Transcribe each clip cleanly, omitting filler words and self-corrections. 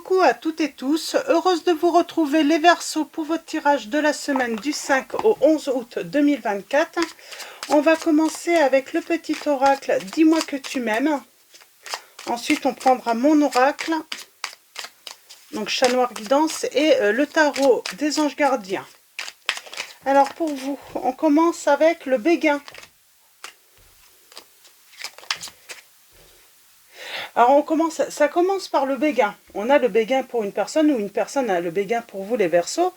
Coucou à toutes et tous, heureuse de vous retrouver les Verseaux pour votre tirage de la semaine du 5 au 11 août 2024. On va commencer avec le petit oracle « Dis-moi que tu m'aimes ». Ensuite, on prendra mon oracle, donc chat noir guidance, et le tarot des anges gardiens. Alors pour vous, on commence avec le béguin. Alors ça commence par le béguin. On a le béguin pour une personne ou une personne a le béguin pour vous les Verseaux.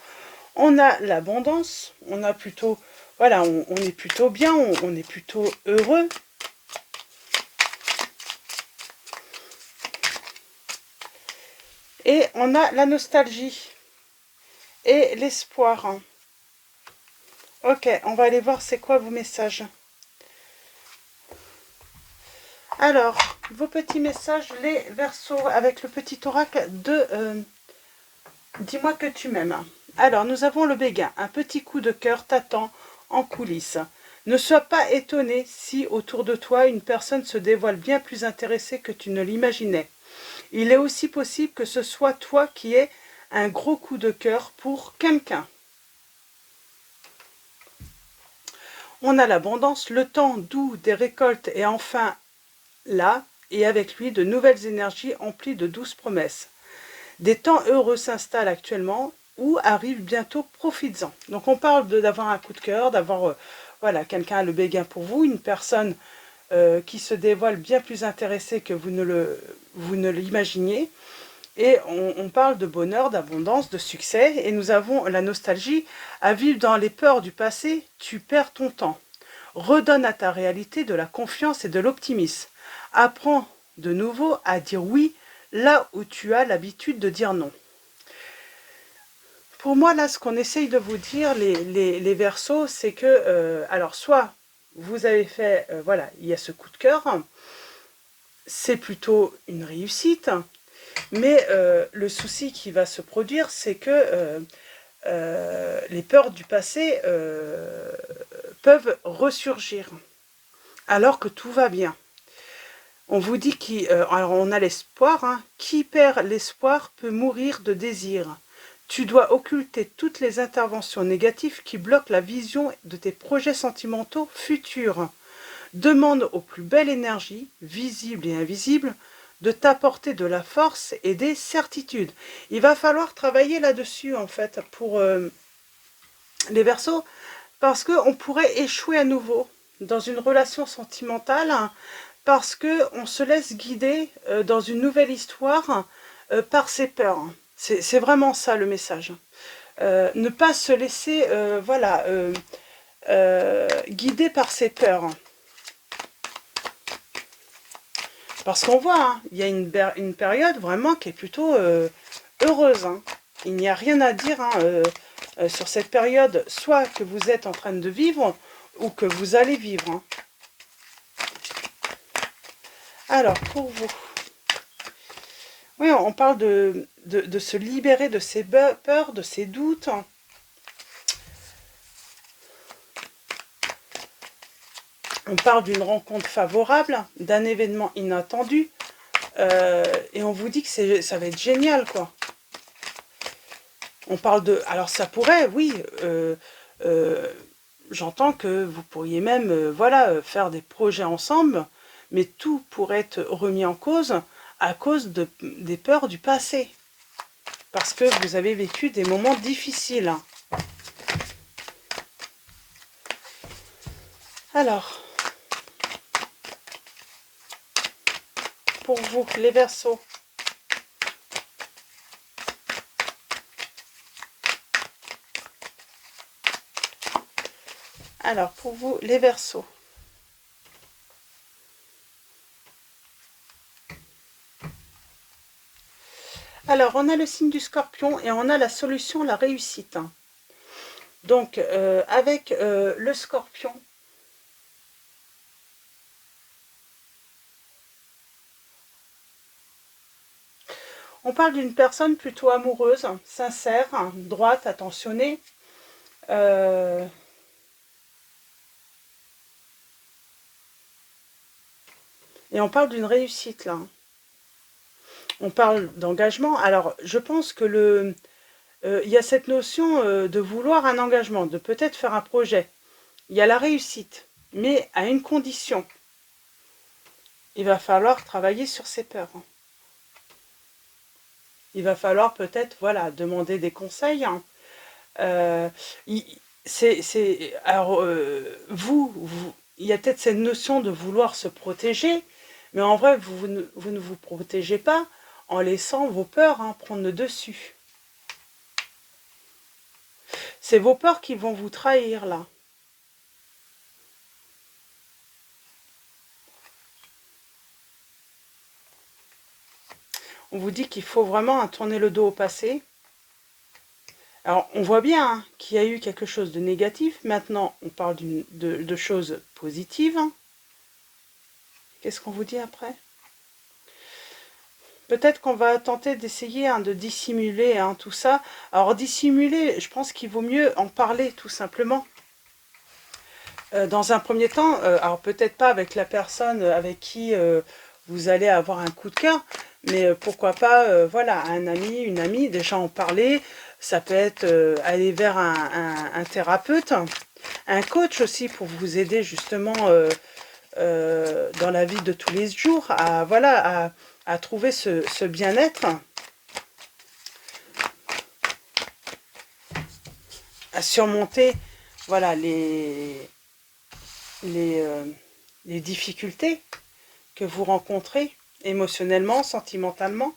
On a l'abondance, on a plutôt, voilà, on est plutôt bien, on est plutôt heureux. Et on a la nostalgie et l'espoir. Ok, on va aller voir c'est quoi vos messages. Alors, vos petits messages, les Verseaux, avec le petit oracle de Dis-moi que tu m'aimes. Alors, nous avons le béguin. Un petit coup de cœur t'attend en coulisses. Ne sois pas étonné si autour de toi une personne se dévoile bien plus intéressée que tu ne l'imaginais. Il est aussi possible que ce soit toi qui aies un gros coup de cœur pour quelqu'un. On a l'abondance, le temps doux des récoltes est enfin là, et avec lui de nouvelles énergies emplies de douces promesses. Des temps heureux s'installent actuellement ou arrivent bientôt, profites-en. Donc on parle d'avoir un coup de cœur, d'avoir voilà, quelqu'un a le béguin pour vous, une personne qui se dévoile bien plus intéressée que vous ne l'imaginiez. Et on parle de bonheur, d'abondance, de succès. Et nous avons la nostalgie. À vivre dans les peurs du passé, tu perds ton temps. Redonne à ta réalité de la confiance et de l'optimisme. Apprends de nouveau à dire oui là où tu as l'habitude de dire non. Pour moi, là, ce qu'on essaye de vous dire, les Verseaux, c'est que, alors, soit vous avez fait, voilà, il y a ce coup de cœur, c'est plutôt une réussite, mais le souci qui va se produire, c'est que les peurs du passé peuvent ressurgir, alors que tout va bien. On vous dit alors on a l'espoir, hein, qui perd l'espoir peut mourir de désir. Tu dois occulter toutes les interventions négatives qui bloquent la vision de tes projets sentimentaux futurs. Demande aux plus belles énergies, visibles et invisibles, de t'apporter de la force et des certitudes. Il va falloir travailler là-dessus, en fait, pour les Verseaux, parce qu'on pourrait échouer à nouveau dans une relation sentimentale, hein, parce qu'on se laisse guider dans une nouvelle histoire par ses peurs. C'est vraiment ça le message. Ne pas se laisser voilà, guider par ses peurs. Parce qu'on voit, hein, il y a une période vraiment qui est plutôt heureuse. Hein. Il n'y a rien à dire hein, sur cette période, soit que vous êtes en train de vivre, ou que vous allez vivre. Hein. Alors, pour vous, oui, on parle de se libérer de ses peurs, de ses doutes. On parle d'une rencontre favorable, d'un événement inattendu. Et on vous dit que ça va être génial, quoi. On parle de... Alors, ça pourrait, oui, j'entends que vous pourriez même, voilà, faire des projets ensemble, mais tout pourrait être remis en cause à cause des peurs du passé. Parce que vous avez vécu des moments difficiles. Alors, pour vous, les Verseaux, alors, pour vous, les Verseaux, alors, on a le signe du Scorpion et on a la solution, la réussite. Donc, avec le Scorpion, on parle d'une personne plutôt amoureuse, sincère, droite, attentionnée. Et on parle d'une réussite, là. On parle d'engagement. Alors, je pense que il y a cette notion de vouloir un engagement, de peut-être faire un projet. Il y a la réussite, mais à une condition. Il va falloir travailler sur ses peurs. Il va falloir peut-être, voilà, demander des conseils. Euh, alors, il y a peut-être cette notion de vouloir se protéger, mais en vrai, vous ne vous protégez pas en laissant vos peurs prendre le dessus. C'est vos peurs qui vont vous trahir, là. On vous dit qu'il faut vraiment tourner le dos au passé. Alors, on voit bien qu'il y a eu quelque chose de négatif. Maintenant, on parle de choses positives. Qu'est-ce qu'on vous dit après? Peut-être qu'on va tenter d'essayer de dissimuler tout ça. Alors, dissimuler, je pense qu'il vaut mieux en parler, tout simplement. Dans un premier temps, alors peut-être pas avec la personne avec qui vous allez avoir un coup de cœur, mais pourquoi pas, voilà, un ami, une amie, déjà en parler. Ça peut être aller vers un thérapeute, un coach aussi pour vous aider justement dans la vie de tous les jours à, voilà, à trouver ce bien-être, à surmonter voilà, les difficultés que vous rencontrez émotionnellement, sentimentalement.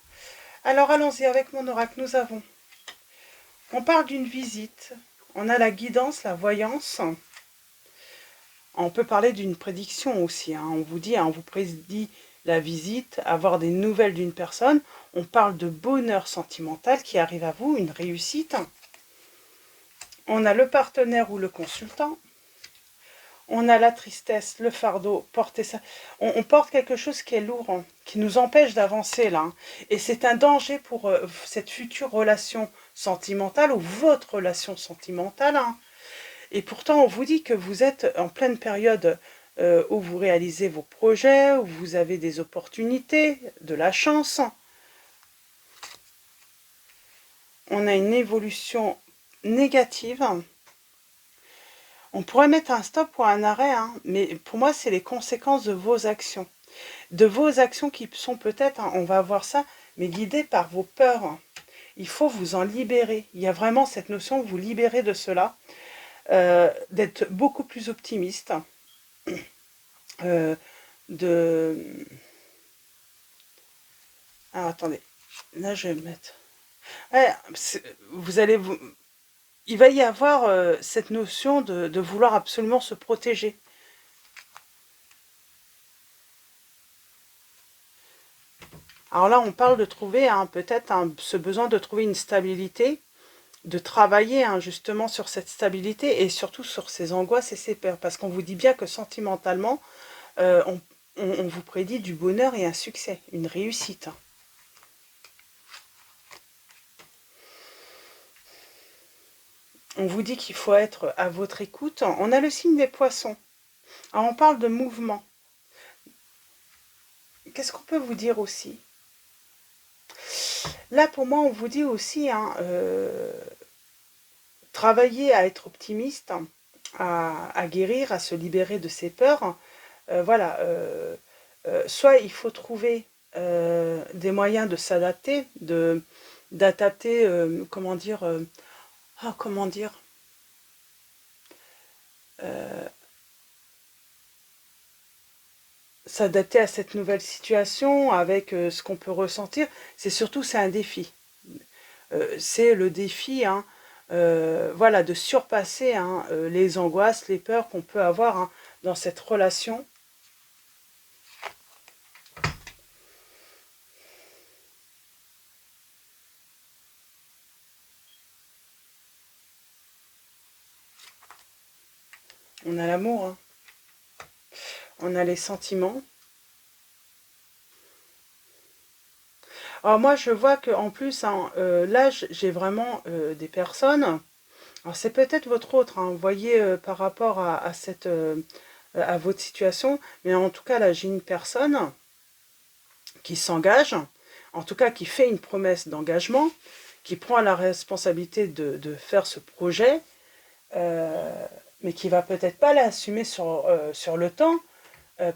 Alors allons-y avec mon oracle, on parle d'une visite, on a la guidance, la voyance, on peut parler d'une prédiction aussi, on vous dit, on vous prédit la visite, avoir des nouvelles d'une personne, on parle de bonheur sentimental qui arrive à vous, une réussite. On a le partenaire ou le consultant, on a la tristesse, le fardeau, porter ça. On porte quelque chose qui est lourd, qui nous empêche d'avancer là. Et c'est un danger pour cette future relation sentimentale ou votre relation sentimentale. Et pourtant, on vous dit que vous êtes en pleine période où vous réalisez vos projets, où vous avez des opportunités, de la chance. On a une évolution négative. On pourrait mettre un stop ou un arrêt, mais pour moi, c'est les conséquences de vos actions. De vos actions qui sont peut-être, on va voir ça, mais guidées par vos peurs. Il faut vous en libérer. Il y a vraiment cette notion de vous libérer de cela, d'être beaucoup plus optimiste, de... Alors, attendez, là, je vais mettre... Ouais, vous allez vous... Il va y avoir cette notion de vouloir absolument se protéger. Alors là, on parle de trouver peut-être ce besoin de trouver une stabilité, de travailler justement sur cette stabilité et surtout sur ses angoisses et ses peurs. Parce qu'on vous dit bien que sentimentalement, on vous prédit du bonheur et un succès, une réussite. On vous dit qu'il faut être à votre écoute. On a le signe des poissons. Alors on parle de mouvement. Qu'est-ce qu'on peut vous dire aussi? Là, pour moi, on vous dit aussi, travailler à être optimiste, à guérir, à se libérer de ses peurs. Voilà. Soit il faut trouver des moyens de s'adapter, d'adapter, comment dire, comment dire, s'adapter à cette nouvelle situation avec ce qu'on peut ressentir. C'est un défi. C'est le défi, voilà, de surpasser les angoisses, les peurs qu'on peut avoir dans cette relation. On a l'amour, on a les sentiments. Alors moi, je vois qu'en plus, là, j'ai vraiment des personnes. Alors c'est peut-être votre autre, vous voyez, par rapport à votre situation. Mais en tout cas, là, j'ai une personne qui s'engage. en tout cas qui fait une promesse d'engagement, qui prend la responsabilité de faire ce projet, mais qui va peut-être pas l'assumer sur le temps,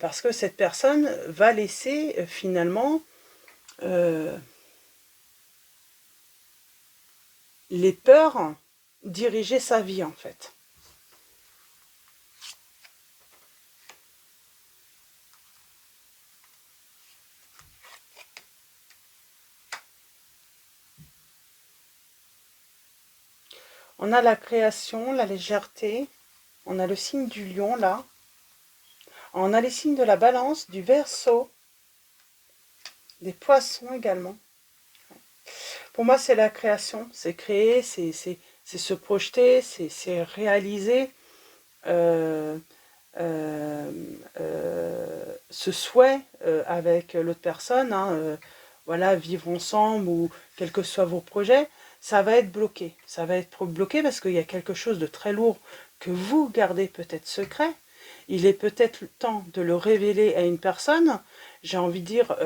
parce que cette personne va laisser finalement les peurs diriger sa vie en fait. On a la création, la légèreté, on a le signe du lion là, on a les signes de la balance, du Verseau, des poissons également. Pour moi, c'est la création, c'est créer, c'est se projeter, c'est réaliser ce souhait avec l'autre personne, hein, voilà, vivre ensemble ou quels que soient vos projets, ça va être bloqué. Ça va être bloqué parce qu'il y a quelque chose de très lourd que vous gardez peut-être secret. Il est peut-être le temps de le révéler à une personne. J'ai envie de dire,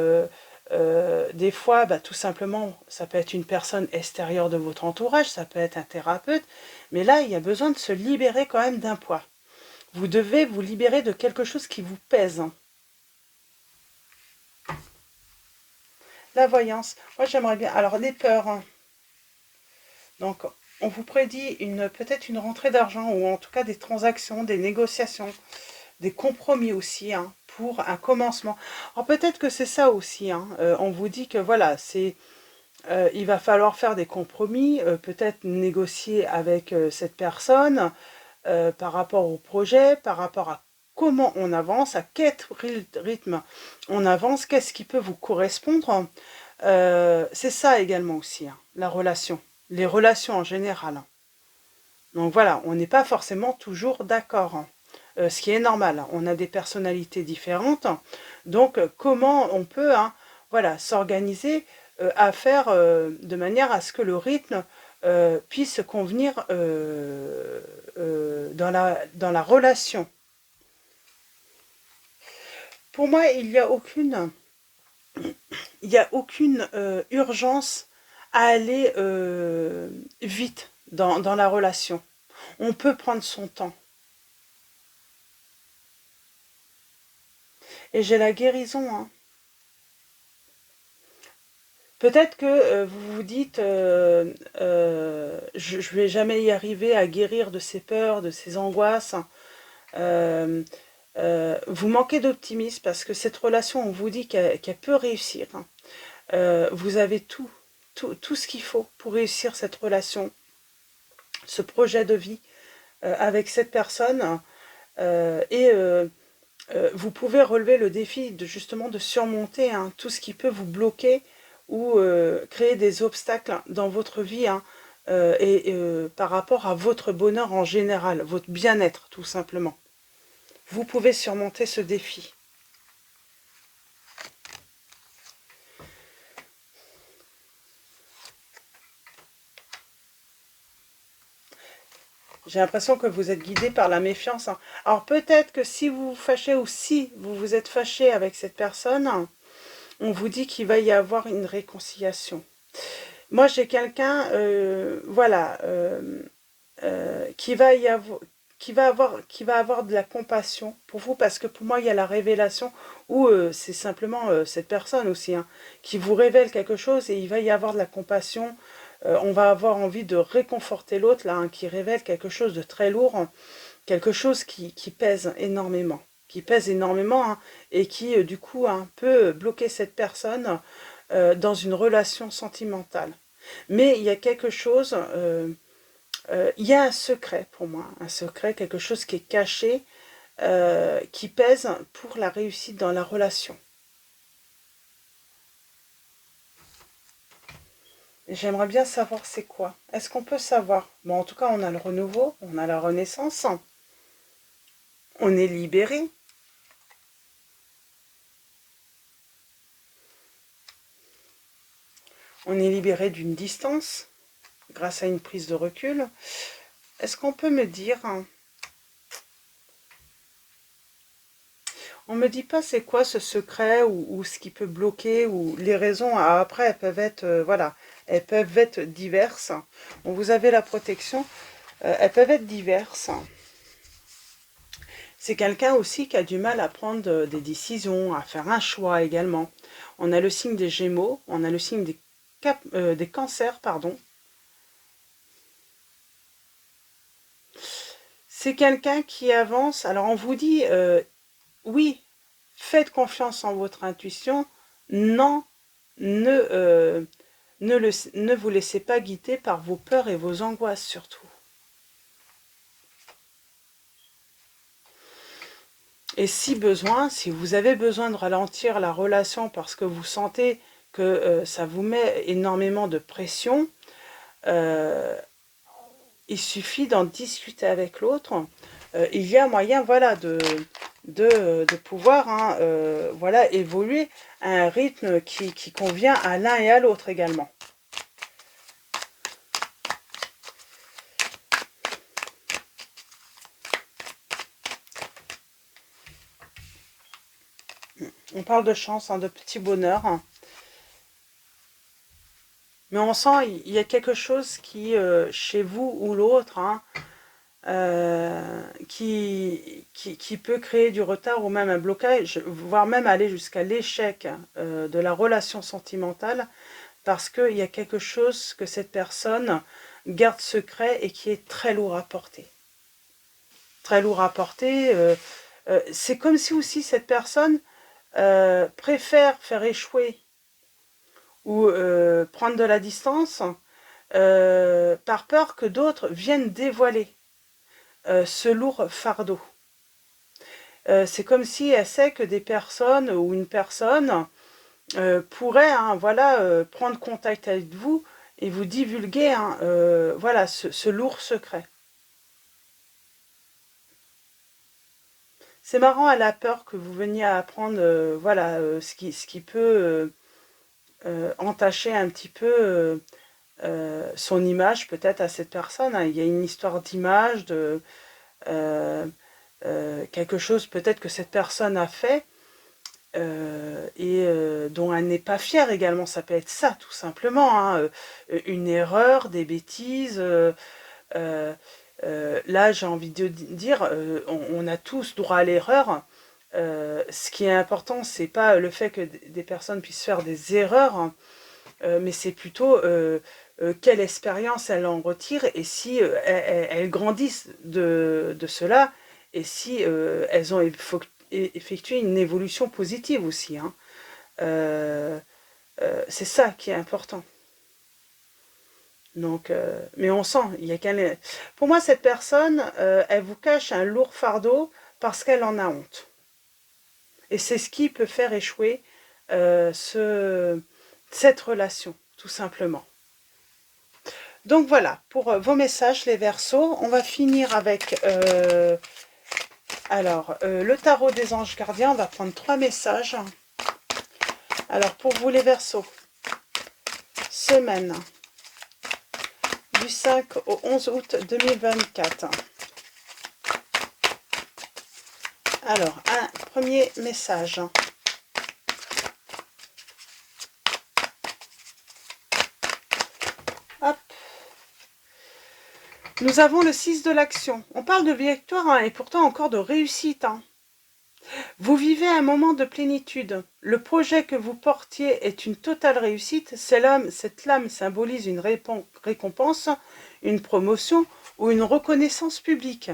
des fois, bah, tout simplement, ça peut être une personne extérieure de votre entourage, ça peut être un thérapeute, mais là, il y a besoin de se libérer quand même d'un poids. Vous devez vous libérer de quelque chose qui vous pèse. La voyance. Moi, j'aimerais bien... Alors, les peurs. Donc, on vous prédit peut-être une rentrée d'argent ou en tout cas des transactions, des négociations, des compromis aussi, hein, pour un commencement. Alors, peut-être que c'est ça aussi. Hein. On vous dit que voilà, il va falloir faire des compromis, peut-être négocier avec cette personne, par rapport au projet, par rapport à comment on avance, à quel rythme on avance, qu'est-ce qui peut vous correspondre. C'est ça également aussi, hein, la relation, les relations en général. Hein. Donc voilà, on n'est pas forcément toujours d'accord, hein, ce qui est normal. Hein. On a des personnalités différentes, donc comment on peut hein, voilà, s'organiser à faire de manière à ce que le rythme puisse convenir dans la relation. Pour moi, il n'y a aucune urgence à aller vite dans la relation. On peut prendre son temps. Et j'ai la guérison. Hein. Peut-être que vous vous dites, je ne vais jamais y arriver à guérir de ces peurs, de ces angoisses. Vous manquez d'optimisme parce que cette relation, on vous dit qu'elle peut réussir. Hein. Vous avez tout ce qu'il faut pour réussir cette relation, ce projet de vie avec cette personne. Vous pouvez relever le défi justement de surmonter hein, tout ce qui peut vous bloquer ou créer des obstacles dans votre vie hein, par rapport à votre bonheur en général, votre bien-être tout simplement. Vous pouvez surmonter ce défi. J'ai l'impression que vous êtes guidé par la méfiance. Hein. Alors peut-être que si vous vous fâchez ou si vous vous êtes fâché avec cette personne, on vous dit qu'il va y avoir une réconciliation. Moi j'ai quelqu'un, voilà, qui va avoir de la compassion pour vous, parce que pour moi il y a la révélation où c'est simplement cette personne aussi hein, qui vous révèle quelque chose et il va y avoir de la compassion. On va avoir envie de réconforter l'autre là, hein, qui révèle quelque chose de très lourd, hein, quelque chose qui pèse énormément, hein, et qui du coup hein, peut bloquer cette personne dans une relation sentimentale. Mais il y a quelque chose, il y a un secret pour moi, un secret, quelque chose qui est caché, qui pèse pour la réussite dans la relation. J'aimerais bien savoir c'est quoi. Est-ce qu'on peut savoir? Bon, en tout cas, on a le renouveau, on a la renaissance, on est libéré. On est libéré d'une distance grâce à une prise de recul. Est-ce qu'on peut me dire... On me dit pas c'est quoi ce secret ou ce qui peut bloquer ou les raisons. Après, elles peuvent être, voilà, elles peuvent être diverses. Bon, vous avez la protection, elles peuvent être diverses. C'est quelqu'un aussi qui a du mal à prendre des décisions, à faire un choix également. On a le signe des Gémeaux, on a le signe des Cancers, pardon. C'est quelqu'un qui avance. Alors on vous dit, oui, faites confiance en votre intuition. Non, ne, ne vous laissez pas guider par vos peurs et vos angoisses surtout. Et si besoin, si vous avez besoin de ralentir la relation parce que vous sentez que ça vous met énormément de pression, il suffit d'en discuter avec l'autre. Il y a moyen, voilà, de pouvoir, hein, voilà, évoluer à un rythme qui convient à l'un et à l'autre également. On parle de chance, hein, de petit bonheur. Mais on sent il y a quelque chose qui, chez vous ou l'autre, hein, qui peut créer du retard ou même un blocage, voire même aller jusqu'à l'échec de la relation sentimentale, parce qu'il y a quelque chose que cette personne garde secret et qui est très lourd à porter. Très lourd à porter. C'est comme si aussi cette personne préfère faire échouer ou prendre de la distance par peur que d'autres viennent dévoiler ce lourd fardeau. C'est comme si elle sait que des personnes ou une personne pourrait, hein, voilà, prendre contact avec vous et vous divulguer, hein, voilà, ce lourd secret. C'est marrant, elle a peur que vous veniez à apprendre, voilà, ce qui peut entacher un petit peu son image peut-être à cette personne. Hein. Il y a une histoire d'image, de quelque chose peut-être que cette personne a fait et dont elle n'est pas fière également. Ça peut être ça, tout simplement. Hein. Une erreur, des bêtises. Là, j'ai envie de dire, on a tous droit à l'erreur. Ce qui est important, c'est pas le fait que des personnes puissent faire des erreurs, hein, mais c'est plutôt quelle expérience elles en retirent et si elles grandissent de cela et si elles ont effectué une évolution positive aussi. Hein. C'est ça qui est important. Donc, mais on sent, il y a qu'un... Pour moi, cette personne, elle vous cache un lourd fardeau parce qu'elle en a honte. Et c'est ce qui peut faire échouer cette relation, tout simplement. Donc voilà, pour vos messages, les Verseaux, on va finir avec le tarot des anges gardiens. On va prendre 3 messages. Alors pour vous les Verseaux, semaine du 5 au 11 août 2024. Alors, un premier message. Hop. Nous avons le 6 de l'action. On parle de victoire, hein, et pourtant encore de réussite. Hein. Vous vivez un moment de plénitude. Le projet que vous portiez est une totale réussite. Cette lame symbolise une récompense, une promotion ou une reconnaissance publique.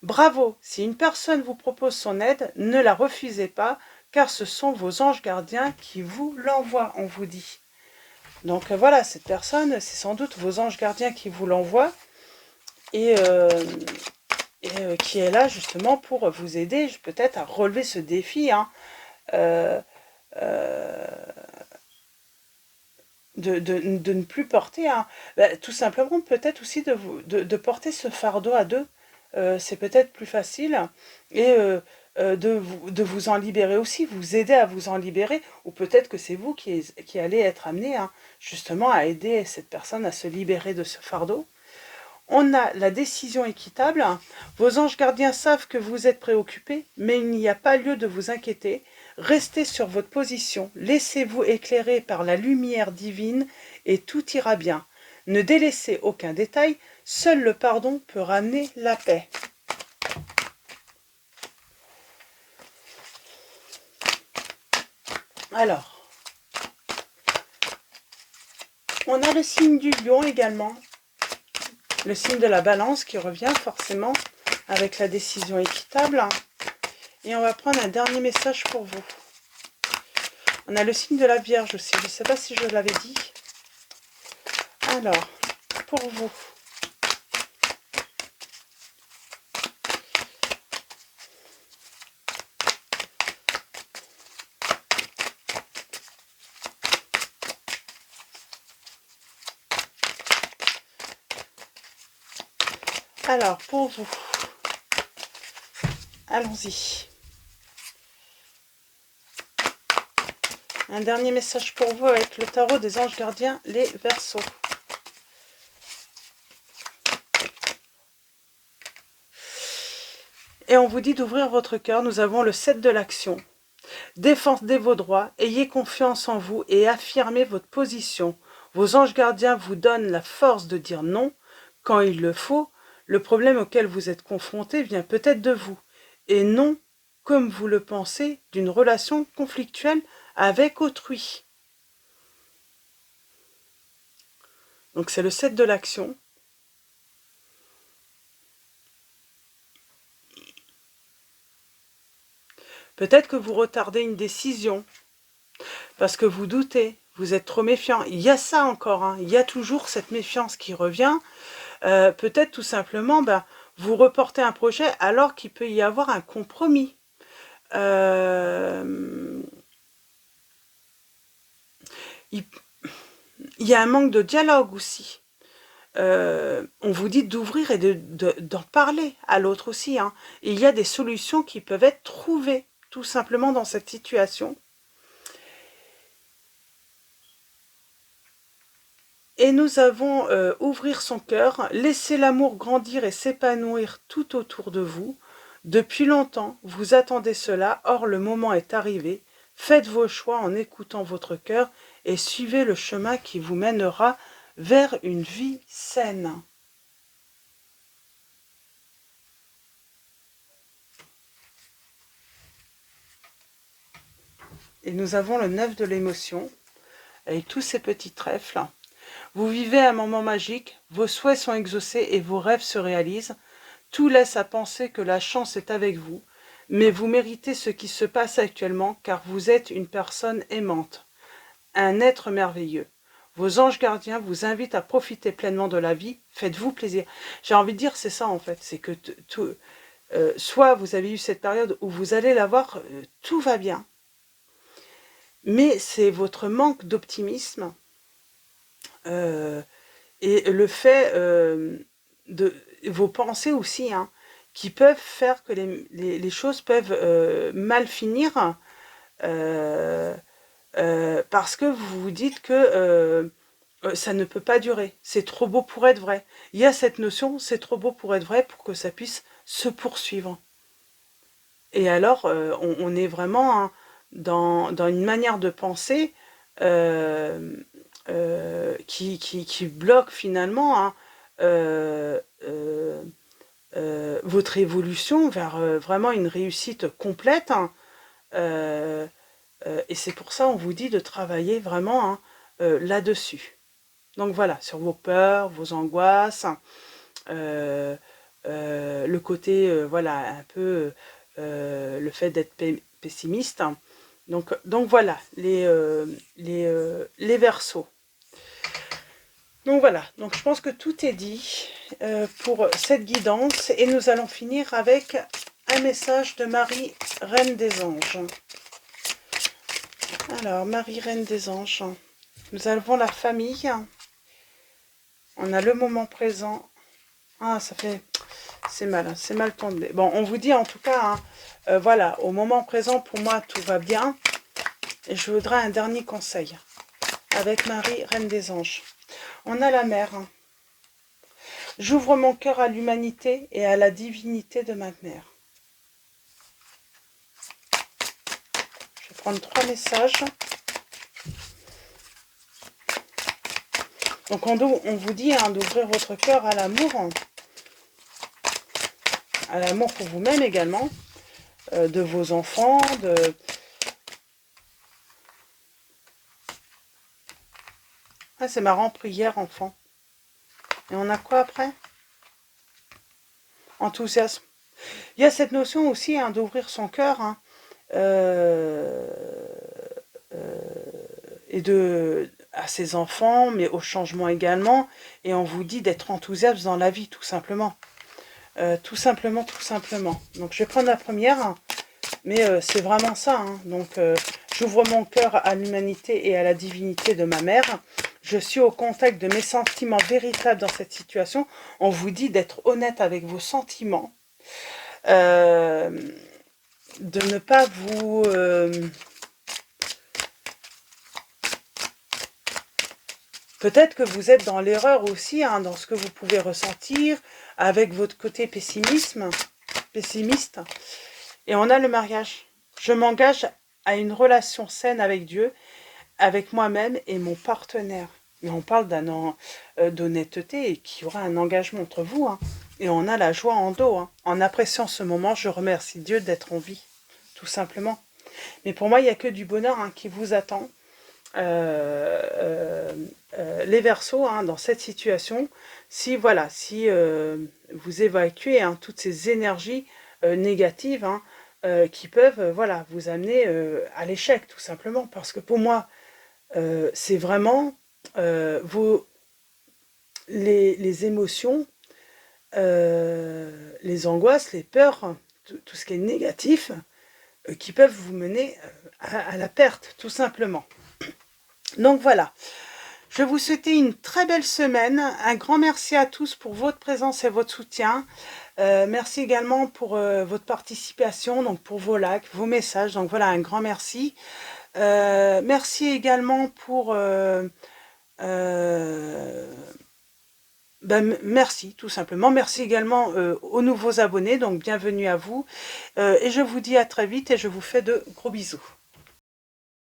Bravo, si une personne vous propose son aide, ne la refusez pas, car ce sont vos anges gardiens qui vous l'envoient, on vous dit. Donc voilà, cette personne, c'est sans doute vos anges gardiens qui vous l'envoient et qui est là justement pour vous aider peut-être à relever ce défi, hein, de ne plus porter, hein, tout simplement peut-être aussi de porter ce fardeau à deux. C'est peut-être plus facile et de vous en libérer aussi, vous aider à vous en libérer, ou peut-être que c'est vous qui allez être amené, hein, justement à aider cette personne à se libérer de ce fardeau. On a la décision équitable. Vos anges gardiens savent que vous êtes préoccupés, mais il n'y a pas lieu de vous inquiéter. Restez sur votre position, laissez-vous éclairer par la lumière divine et tout ira bien. Ne délaissez aucun détail, seul le pardon peut ramener la paix. Alors, on a le signe du lion également, le signe de la balance qui revient forcément avec la décision équitable. Et on va prendre un dernier message pour vous. On a le signe de la Vierge aussi, je ne sais pas si je l'avais dit. Alors, pour vous. Alors, pour vous. Allons-y. Un dernier message pour vous avec le tarot des anges gardiens, les Verseaux. Et on vous dit d'ouvrir votre cœur. Nous avons le 7 de l'action. Défendez vos droits, ayez confiance en vous et affirmez votre position. Vos anges gardiens vous donnent la force de dire non quand il le faut. Le problème auquel vous êtes confronté vient peut-être de vous. Et non, comme vous le pensez, d'une relation conflictuelle avec autrui. Donc c'est le 7 de l'action. Peut-être que vous retardez une décision parce que vous doutez, vous êtes trop méfiant. Il y a ça encore, hein. Il y a toujours cette méfiance qui revient. Peut-être tout simplement, vous reportez un projet alors qu'il peut y avoir un compromis. Il y a un manque de dialogue aussi. On vous dit d'ouvrir et d'en parler à l'autre aussi. Hein. Il y a des solutions qui peuvent être trouvées tout simplement dans cette situation. Et nous avons ouvrir son cœur, laisser l'amour grandir et s'épanouir tout autour de vous. Depuis longtemps, vous attendez cela, or le moment est arrivé. Faites vos choix en écoutant votre cœur et suivez le chemin qui vous mènera vers une vie saine. Et nous avons le 9 de l'émotion, avec tous ces petits trèfles. Vous vivez un moment magique, vos souhaits sont exaucés et vos rêves se réalisent. Tout laisse à penser que la chance est avec vous, mais vous méritez ce qui se passe actuellement car vous êtes une personne aimante, un être merveilleux. Vos anges gardiens vous invitent à profiter pleinement de la vie, faites-vous plaisir. J'ai envie de dire, c'est ça en fait, c'est que soit vous avez eu cette période où vous allez l'avoir, tout va bien, mais c'est votre manque d'optimisme et le fait de vos pensées aussi, hein, qui peuvent faire que les choses peuvent mal finir parce que vous vous dites que ça ne peut pas durer, c'est trop beau pour être vrai. Il y a cette notion, c'est trop beau pour être vrai pour que ça puisse se poursuivre. Et alors, on est vraiment hein, dans une manière de penser qui bloque finalement hein, votre évolution vers vraiment une réussite complète. Hein, et c'est pour ça on vous dit de travailler vraiment hein, là-dessus. Donc voilà, sur vos peurs, vos angoisses, le côté, voilà, un peu le fait d'être pessimiste. Donc voilà, les Verseaux. Donc voilà, donc je pense que tout est dit pour cette guidance. Et nous allons finir avec un message de Marie, Reine des Anges. Alors, Marie, Reine des Anges. Nous avons la famille. On a le moment présent. Ah, ça fait... C'est mal, hein, c'est mal tombé. Bon, on vous dit en tout cas, hein, voilà, au moment présent, pour moi, tout va bien. Et je voudrais un dernier conseil avec Marie, Reine des Anges. On a la mère. J'ouvre mon cœur à l'humanité et à la divinité de ma mère. Je vais prendre 3 messages. Donc on vous dit d'ouvrir votre cœur à l'amour pour vous-même également, de vos enfants, Ah, c'est marrant, prière, enfant. Et on a quoi après? Enthousiasme. Il y a cette notion aussi d'ouvrir son cœur et à ses enfants, mais au changement également. Et on vous dit d'être enthousiaste dans la vie, tout simplement. Tout simplement. Donc je vais prendre la première, mais c'est vraiment ça. Donc j'ouvre mon cœur à l'humanité et à la divinité de ma mère. Je suis au contact de mes sentiments véritables dans cette situation. On vous dit d'être honnête avec vos sentiments. De ne pas vous... Peut-être que vous êtes dans l'erreur aussi, dans ce que vous pouvez ressentir, avec votre côté pessimiste. Et on a le mariage. Je m'engage à une relation saine avec Dieu, avec moi-même et mon partenaire. Mais on parle d'honnêteté et qu'il y aura un engagement entre vous. Et on a la joie en dos. En appréciant ce moment, je remercie Dieu d'être en vie, tout simplement. Mais pour moi, il n'y a que du bonheur qui vous attend. Les Verseaux, dans cette situation, si vous évacuez toutes ces énergies négatives qui peuvent vous amener à l'échec, tout simplement. Parce que pour moi, c'est vraiment les émotions, les angoisses, les peurs, tout ce qui est négatif, qui peuvent vous mener à la perte, tout simplement. Donc voilà, je vous souhaite une très belle semaine. Un grand merci à tous pour votre présence et votre soutien. Merci également pour votre participation, donc pour vos likes, vos messages. Donc voilà, un grand merci. Merci également pour... merci, tout simplement. Merci également aux nouveaux abonnés, donc bienvenue à vous. Et je vous dis à très vite et je vous fais de gros bisous.